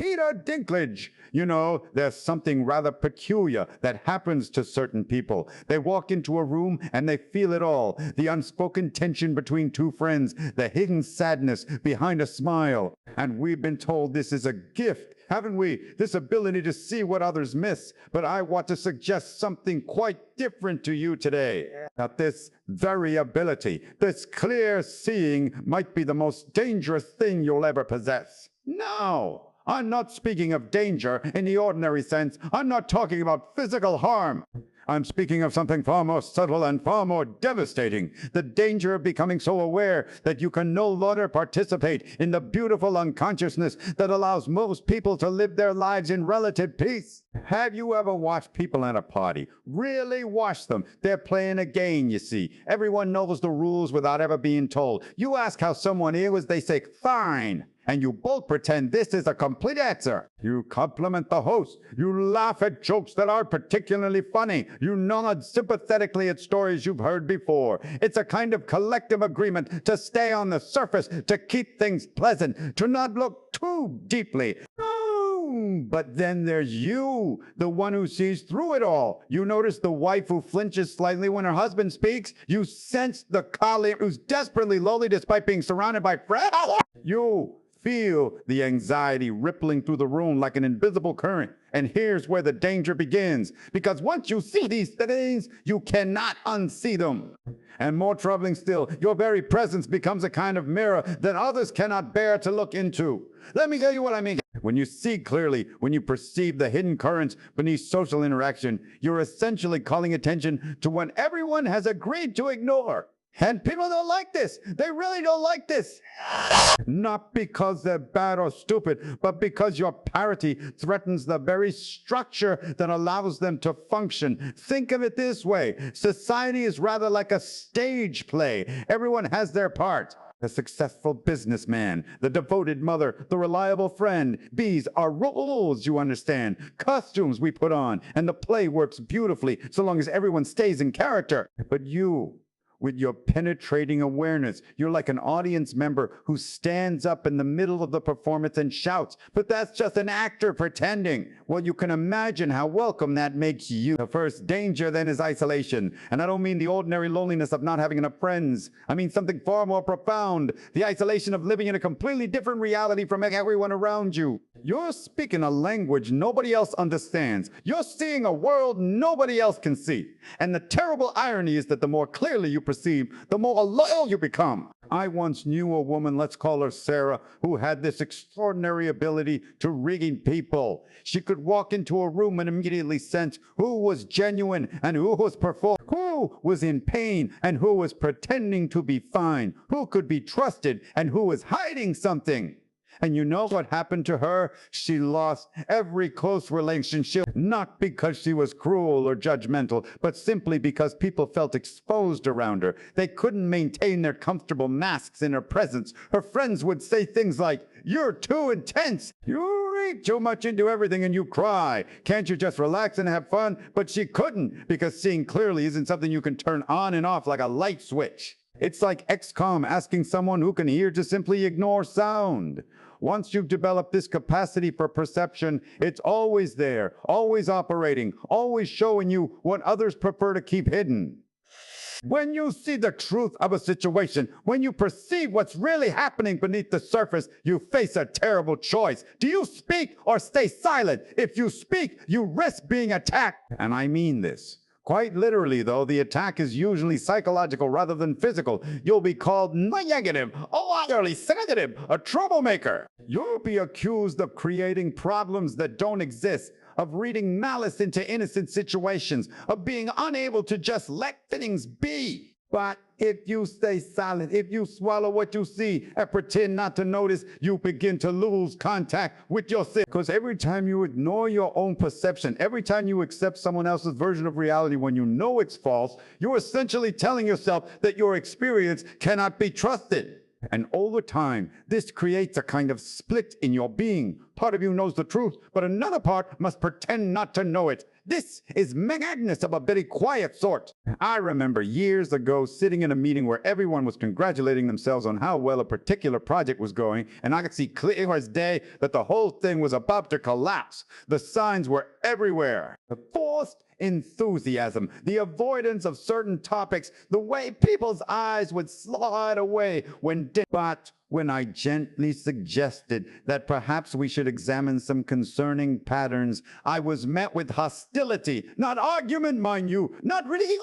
Peter Dinklage. You know, there's something rather peculiar that happens to certain people. They walk into a room and they feel it all. The unspoken tension between two friends, the hidden sadness behind a smile. And we've been told this is a gift, haven't we? This ability to see what others miss. But I want to suggest something quite different to you today. That this very ability, this clear seeing, might be the most dangerous thing you'll ever possess. No! I'm not speaking of danger in the ordinary sense. I'm not talking about physical harm. I'm speaking of something far more subtle and far more devastating. The danger of becoming so aware that you can no longer participate in the beautiful unconsciousness that allows most people to live their lives in relative peace. Have you ever watched people at a party? Really watch them. They're playing a game, you see. Everyone knows the rules without ever being told. You ask how someone is, they say, fine. And you both pretend this is a complete answer. You compliment the host. You laugh at jokes that aren't particularly funny. You nod sympathetically at stories you've heard before. It's a kind of collective agreement to stay on the surface, to keep things pleasant, to not look too deeply. But then there's you, the one who sees through it all. You notice the wife who flinches slightly when her husband speaks. You sense the colleague who's desperately lonely despite being surrounded by friends. You feel the anxiety rippling through the room like an invisible current. And here's where the danger begins. Because once you see these things, you cannot unsee them. And more troubling still, your very presence becomes a kind of mirror that others cannot bear to look into. Let me tell you what I mean. When you see clearly, when you perceive the hidden currents beneath social interaction, you're essentially calling attention to what everyone has agreed to ignore. And people don't like this. They really don't like this. Not because they're bad or stupid, but because your parity threatens the very structure that allows them to function. Think of it this way. Society is rather like a stage play. Everyone has their part. The successful businessman, the devoted mother, the reliable friend. These are roles, you understand. Costumes we put on, and the play works beautifully so long as everyone stays in character. But you, with your penetrating awareness, you're like an audience member who stands up in the middle of the performance and shouts, but that's just an actor pretending. Well, you can imagine how welcome that makes you. The first danger then is isolation. And I don't mean the ordinary loneliness of not having enough friends. I mean something far more profound. The isolation of living in a completely different reality from everyone around you. You're speaking a language nobody else understands. You're seeing a world nobody else can see. And the terrible irony is that the more clearly you perceive, the more alone you become. I once knew a woman, let's call her Sarah, who had this extraordinary ability to read people. She could walk into a room and immediately sense who was genuine and who was performing, who was in pain and who was pretending to be fine, who could be trusted and who was hiding something. And you know what happened to her? She lost every close relationship, not because she was cruel or judgmental, but simply because people felt exposed around her. They couldn't maintain their comfortable masks in her presence. Her friends would say things like, "You're too intense. You read too much into everything and you cry. Can't you just relax and have fun?" But she couldn't, because seeing clearly isn't something you can turn on and off like a light switch. It's like XCOM asking someone who can hear to simply ignore sound. Once you've developed this capacity for perception, it's always there, always operating, always showing you what others prefer to keep hidden. When you see the truth of a situation, when you perceive what's really happening beneath the surface, you face a terrible choice. Do you speak or stay silent? If you speak, you risk being attacked. And I mean this. Quite literally, though, the attack is usually psychological rather than physical. You'll be called negative, overly sensitive, a troublemaker. You'll be accused of creating problems that don't exist, of reading malice into innocent situations, of being unable to just let things be. But if you stay silent, if you swallow what you see and pretend not to notice, you begin to lose contact with yourself. Because every time you ignore your own perception, every time you accept someone else's version of reality when you know it's false, you're essentially telling yourself that your experience cannot be trusted. And over time, this creates a kind of split in your being. Part of you knows the truth, but another part must pretend not to know it. This is madness of a very quiet sort. I remember years ago sitting in a meeting where everyone was congratulating themselves on how well a particular project was going, and I could see clear as day that the whole thing was about to collapse. The signs were everywhere. The forced enthusiasm, the avoidance of certain topics, the way people's eyes would slide away but when I gently suggested that perhaps we should examine some concerning patterns, I was met with hostility, not argument, mind you, not really,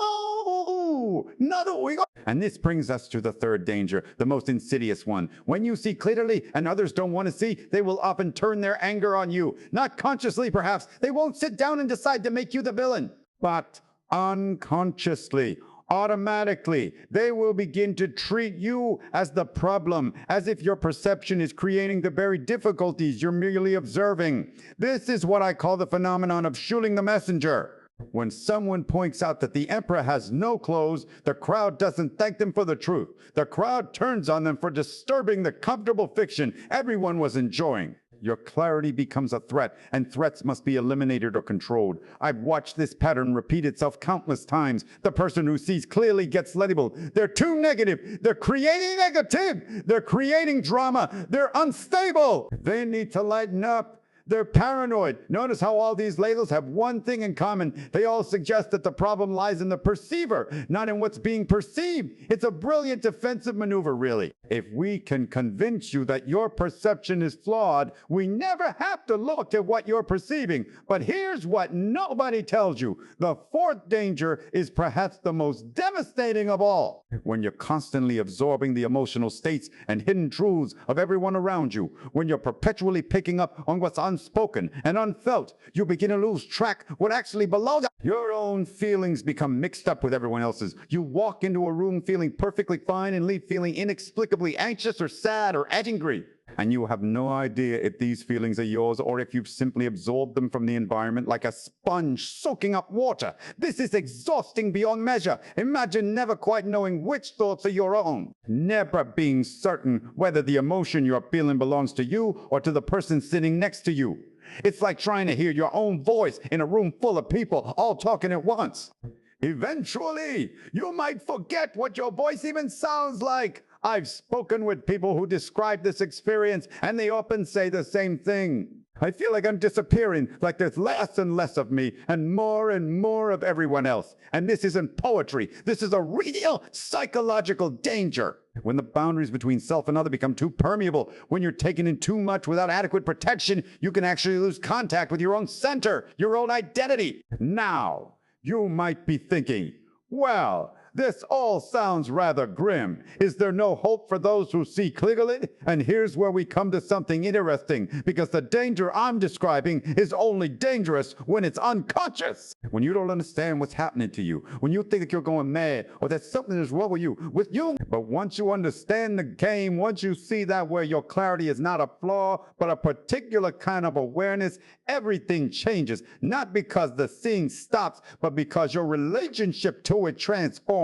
And this brings us to the third danger, the most insidious one. When you see clearly and others don't want to see, they will often turn their anger on you. Not consciously, perhaps. They won't sit down and decide to make you the villain, but unconsciously. Automatically, they will begin to treat you as the problem, as if your perception is creating the very difficulties you're merely observing. This is what I call the phenomenon of shooting the messenger. When someone points out that the emperor has no clothes, the crowd doesn't thank them for the truth. The crowd turns on them for disturbing the comfortable fiction everyone was enjoying. Your clarity becomes a threat, and threats must be eliminated or controlled. I've watched this pattern repeat itself countless times. The person who sees clearly gets labeled. They're too negative. They're creating negative. They're creating drama. They're unstable. They need to lighten up. They're paranoid. Notice how all these labels have one thing in common. They all suggest that the problem lies in the perceiver, not in what's being perceived. It's a brilliant defensive maneuver, really. If we can convince you that your perception is flawed, we never have to look at what you're perceiving. But here's what nobody tells you. The fourth danger is perhaps the most devastating of all. When you're constantly absorbing the emotional states and hidden truths of everyone around you, when you're perpetually picking up on what's unspoken and unfelt, you begin to lose track what actually belongs. Your own feelings become mixed up with everyone else's. You walk into a room feeling perfectly fine and leave feeling inexplicably anxious or sad or angry. And you have no idea if these feelings are yours or if you've simply absorbed them from the environment like a sponge soaking up water. This is exhausting beyond measure. Imagine never quite knowing which thoughts are your own. Never being certain whether the emotion you're feeling belongs to you or to the person sitting next to you. It's like trying to hear your own voice in a room full of people all talking at once. Eventually, you might forget what your voice even sounds like. I've spoken with people who describe this experience, and they often say the same thing. I feel like I'm disappearing, like there's less and less of me, and more of everyone else. And this isn't poetry. This is a real psychological danger. When the boundaries between self and other become too permeable, when you're taking in too much without adequate protection, you can actually lose contact with your own center, your own identity. Now, you might be thinking, well, this all sounds rather grim. Is there no hope for those who see clearly? And here's where we come to something interesting, because the danger I'm describing is only dangerous when it's unconscious. When you don't understand what's happening to you, when you think that you're going mad or that something is wrong with you. But once you understand the game, once you see that where your clarity is not a flaw, but a particular kind of awareness, everything changes. Not because the seeing stops, but because your relationship to it transforms.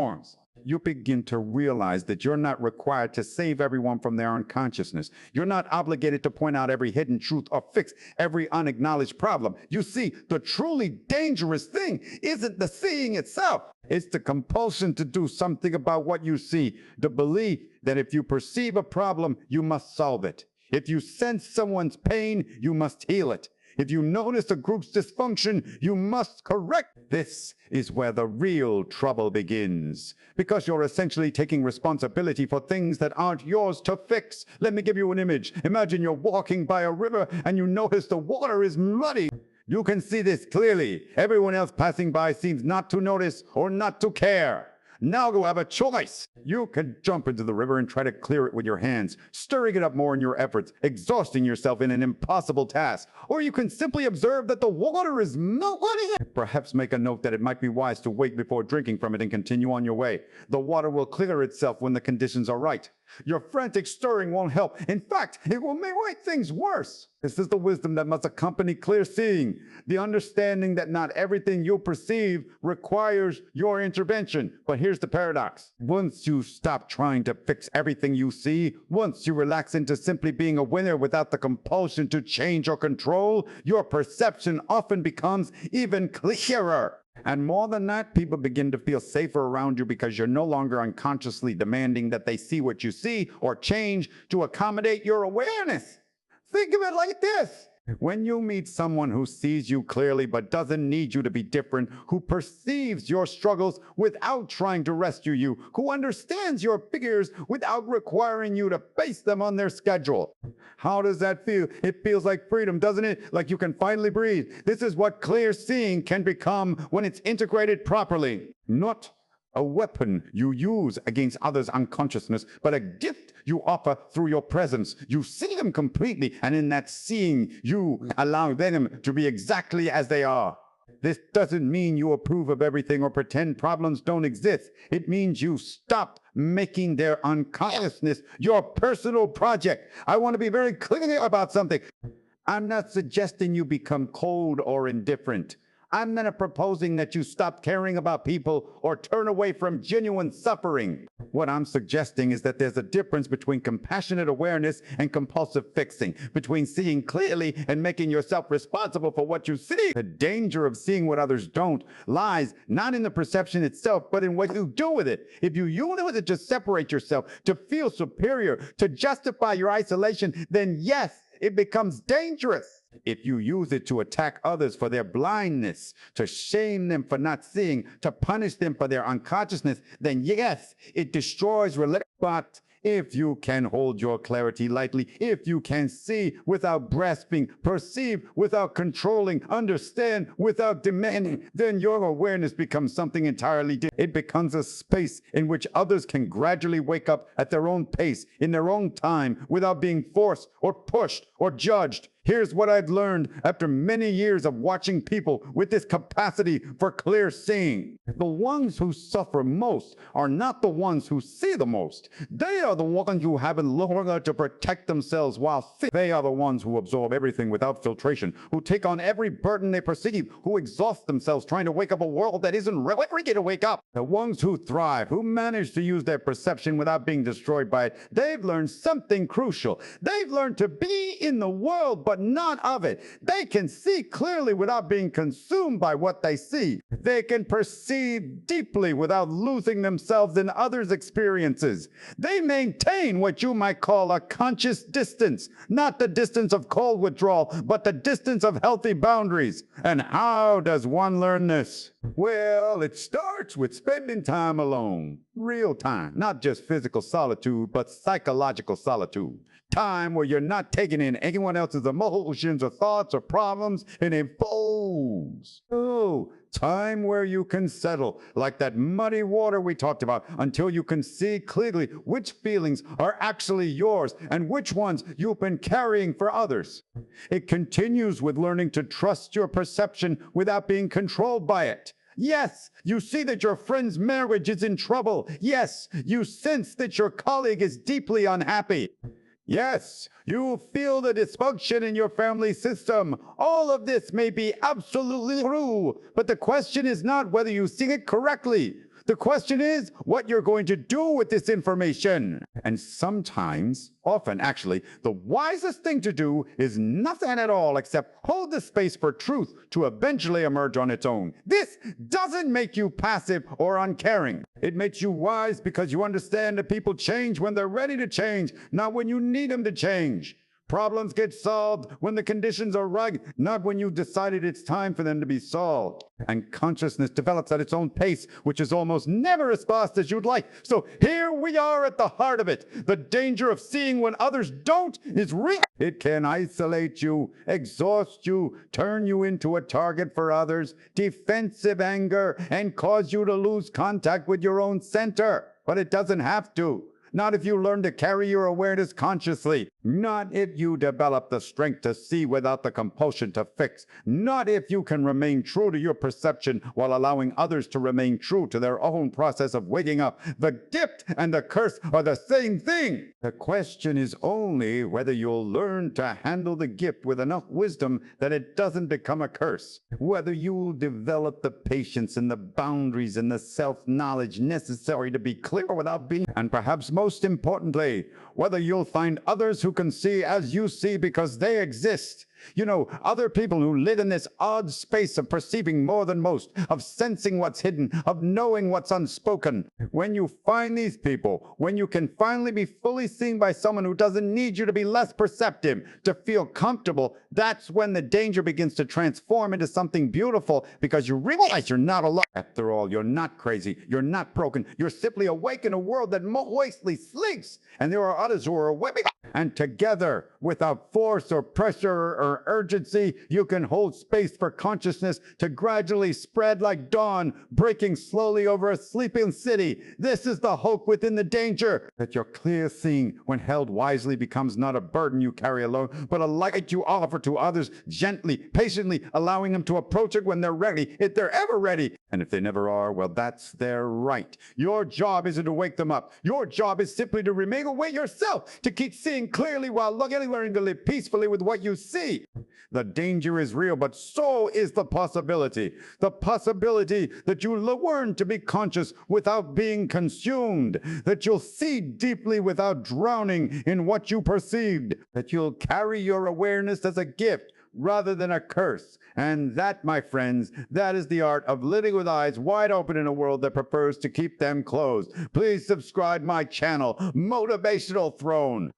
You begin to realize that you're not required to save everyone from their unconsciousness. You're not obligated to point out every hidden truth or fix every unacknowledged problem. You see, the truly dangerous thing isn't the seeing itself. It's the compulsion to do something about what you see, the belief that if you perceive a problem, you must solve it. If you sense someone's pain, you must heal it. If you notice a group's dysfunction, you must correct. This is where the real trouble begins, because you're essentially taking responsibility for things that aren't yours to fix. Let me give you an image. Imagine you're walking by a river and you notice the water is muddy. You can see this clearly. Everyone else passing by seems not to notice or not to care. Now you have a choice. You can jump into the river and try to clear it with your hands, stirring it up more in your efforts, exhausting yourself in an impossible task. Or you can simply observe that the water is muddy. Perhaps make a note that it might be wise to wait before drinking from it and continue on your way. The water will clear itself when the conditions are right. Your frantic stirring won't help. In fact, it will make things worse. This is the wisdom that must accompany clear seeing, the understanding that not everything you perceive requires your intervention. But here's the paradox. Once you stop trying to fix everything you see, once you relax into simply being aware without the compulsion to change or control, your perception often becomes even clearer. And more than that, people begin to feel safer around you because you're no longer unconsciously demanding that they see what you see or change to accommodate your awareness. Think of it like this. When you meet someone who sees you clearly but doesn't need you to be different, who perceives your struggles without trying to rescue you, who understands your fears without requiring you to face them on their schedule. How does that feel? It feels like freedom, doesn't it? Like you can finally breathe. This is what clear seeing can become when it's integrated properly. Not a weapon you use against others' unconsciousness, but a gift you offer through your presence. You see them completely, and in that seeing, you allow them to be exactly as they are. This doesn't mean you approve of everything or pretend problems don't exist. It means you stop making their unconsciousness your personal project. I want to be very clear about something. I'm not suggesting you become cold or indifferent. I'm not proposing that you stop caring about people or turn away from genuine suffering. What I'm suggesting is that there's a difference between compassionate awareness and compulsive fixing, between seeing clearly and making yourself responsible for what you see. The danger of seeing what others don't lies not in the perception itself, but in what you do with it. If you use it to separate yourself, to feel superior, to justify your isolation, then yes, it becomes dangerous. If you use it to attack others for their blindness, to shame them for not seeing, to punish them for their unconsciousness, then yes, it destroys relationships. But if you can hold your clarity lightly, if you can see without grasping, perceive without controlling, understand without demanding, then your awareness becomes something entirely different. It becomes a space in which others can gradually wake up at their own pace, in their own time, without being forced or pushed or judged. Here's what I've learned after many years of watching people with this capacity for clear seeing. The ones who suffer most are not the ones who see the most. They are the ones who haven't learned to protect themselves while seeing. They are the ones who absorb everything without filtration, who take on every burden they perceive, who exhaust themselves trying to wake up a world that isn't ready to wake up. The ones who thrive, who manage to use their perception without being destroyed by it, they've learned something crucial. They've learned to be in the world, but not of it. They can see clearly without being consumed by what they see. They can perceive deeply without losing themselves in others' experiences. They maintain what you might call a conscious distance, not the distance of cold withdrawal, but the distance of healthy boundaries. And how does one learn this? Well, it starts with spending time alone. Real time, not just physical solitude, but psychological solitude. Time where you're not taking in anyone else's emotions or thoughts or problems and impose. Oh, time where you can settle, like that muddy water we talked about, until you can see clearly which feelings are actually yours and which ones you've been carrying for others. It continues with learning to trust your perception without being controlled by it. Yes, you see that your friend's marriage is in trouble. Yes, you sense that your colleague is deeply unhappy. Yes, you feel the dysfunction in your family system. All of this may be absolutely true, but the question is not whether you see it correctly. The question is what you're going to do with this information. And sometimes, often actually, the wisest thing to do is nothing at all except hold the space for truth to eventually emerge on its own. This doesn't make you passive or uncaring. It makes you wise because you understand that people change when they're ready to change, not when you need them to change. Problems get solved when the conditions are right, not when you've decided it's time for them to be solved. And consciousness develops at its own pace, which is almost never as fast as you'd like. So here we are at the heart of it. The danger of seeing when others don't is real. It can isolate you, exhaust you, turn you into a target for others, defensive anger, and cause you to lose contact with your own center. But it doesn't have to. Not if you learn to carry your awareness consciously. Not if you develop the strength to see without the compulsion to fix. Not if you can remain true to your perception while allowing others to remain true to their own process of waking up. The gift and the curse are the same thing. The question is only whether you'll learn to handle the gift with enough wisdom that it doesn't become a curse. Whether you'll develop the patience and the boundaries and the self-knowledge necessary to be clear without being, and perhaps most importantly, whether you'll find others who can see as you see because they exist. You know, other people who live in this odd space of perceiving more than most, of sensing what's hidden, of knowing what's unspoken. When you find these people, when you can finally be fully seen by someone who doesn't need you to be less perceptive, to feel comfortable, that's when the danger begins to transform into something beautiful, because you realize you're not alone. After all, you're not crazy, you're not broken, you're simply awake in a world that mostly sleeps, and there are others who are awake. And together, without force or pressure or urgency, you can hold space for consciousness to gradually spread like dawn, breaking slowly over a sleeping city. This is the hope within the danger, that your clear seeing, when held wisely, becomes not a burden you carry alone, but a light you offer to others, gently, patiently, allowing them to approach it when they're ready, if they're ever ready. And if they never are, well, that's their right. Your job isn't to wake them up. Your job is simply to remain awake yourself, to keep seeing clearly while learning to live peacefully with what you see. The danger is real, but so is the possibility. The possibility that you'll learn to be conscious without being consumed, that you'll see deeply without drowning in what you perceived, that you'll carry your awareness as a gift rather than a curse. And that, my friends, that is the art of living with eyes wide open in a world that prefers to keep them closed. Please subscribe my channel, Motivational Throne.